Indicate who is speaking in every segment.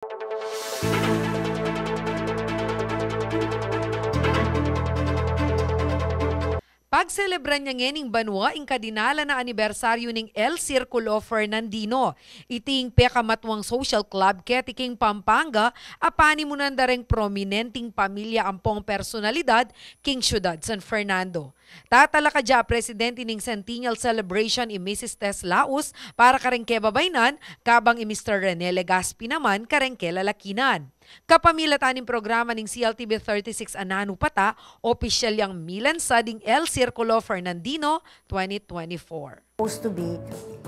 Speaker 1: Pagselebran niya ngening banwa ing kadinala na anibersaryo ning El Circulo Fernandino. Iting pekamatwang social club ketiking Pampanga apani mo nandareng prominenting pamilya ampong personalidad king syudad San Fernando. Tatala ka dya presidente ning Centennial Celebration i Mrs. Tess Laus para karengke babaynan kabang i Mr. Rene Legaspi naman karengke lalakinan. Kapamilataning programa ng CLTV 36 Ananu Pata, opisyal yang milansa ding El Circulo Fernandino 2024.
Speaker 2: Supposed to be,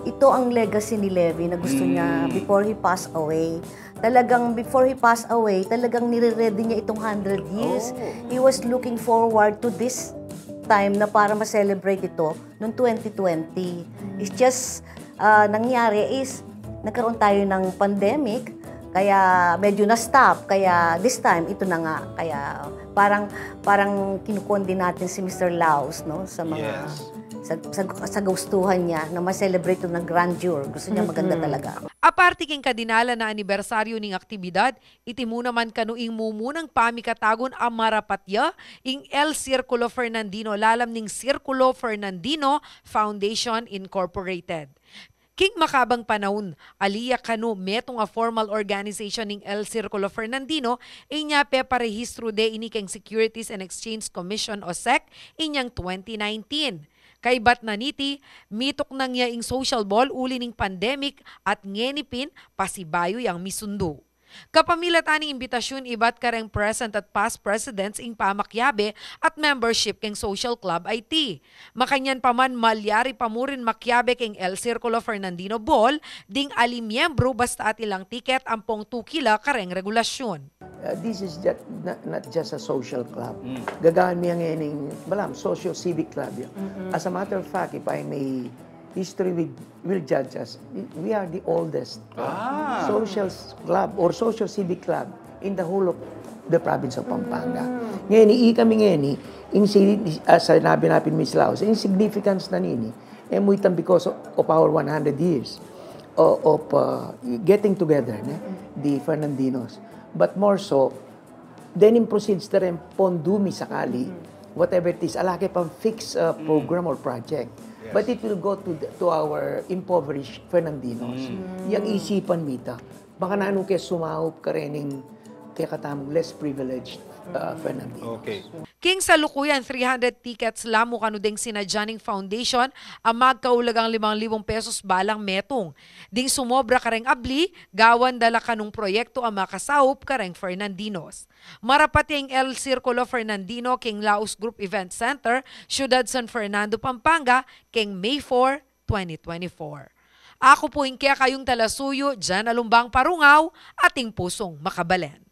Speaker 2: ito ang legacy ni Levi na gusto niya before he passed away. Talagang before he passed away, talagang nire-ready niya itong 100 years. He was looking forward to this time na para ma-celebrate ito noong 2020. It's just, nangyari is, nagkaroon tayo ng pandemic, kaya medyo na-stop. Kaya this time, ito na nga. Kaya parang kinukuhan din natin si Mr. Laus, no? Sa mga, sa gustuhan niya na ma-celebrate ito ng grandeur. Gusto niya maganda talaga.
Speaker 1: Aparte king kadinala na anibersaryo ning aktibidad, iti mo naman kanuing mumunang pamikatagon ang marapatya ing El Circulo Fernandino lalam ning Circulo Fernandino Foundation Incorporated. King makabang panahon, aliya kanu metong a formal organization ng El Circulo Fernandino, inya pe parehistro de inikeng Securities and Exchange Commission o SEC inyang 2019. Kay bat na niti, mitok nang ing social ball uli ning pandemic at ngenipin pasibayo yang misundo. Kapamilataning imbitasyon ibat kareng present at past presidents ing pamakyabe at membership keng social club IT. Makanyan paman malyari pamurin makyabe keng El Circulo Fernandino Ball ding alimyembro basta at ilang tiket ampong 2 kila kareng regulasyon.
Speaker 3: This is not just a social club. Gagaan mo yung socio-civic club. As a matter of fact, if I may, history will judge us. We are the oldest social club or social civic club in the whole of the province of Pampanga. Ngayon, kami ngayon, sinabi natin Ms. Laus, in significance na nini, muitan because of our 100 years of getting together, the Fernandinos. But more so, then in proceeds na rin pondumi sakali, whatever it is, alaki pang fixed program or project. Yes. But it will go to our impoverished Fernandinos. Yang isipan mita, baka nanu kaya sumahop ka rin kaya katamong less privileged Fernandinos.
Speaker 4: Okay.
Speaker 1: King sa lukuyan, 300 tickets lamo kanu ding sinadyaning foundation ang magkaulagang 5,000 pesos balang metong. Ding sumobra kareng abli, gawan dala kanung proyekto ang makasahop kareng Fernandinos. Marapati ang El Circulo Fernandino King Laos Group Event Center, Ciudad San Fernando, Pampanga, King May 4, 2024. Ako po yung kaya kayong talasuyo, dyan alumbang parungaw, ating pusong makabalen.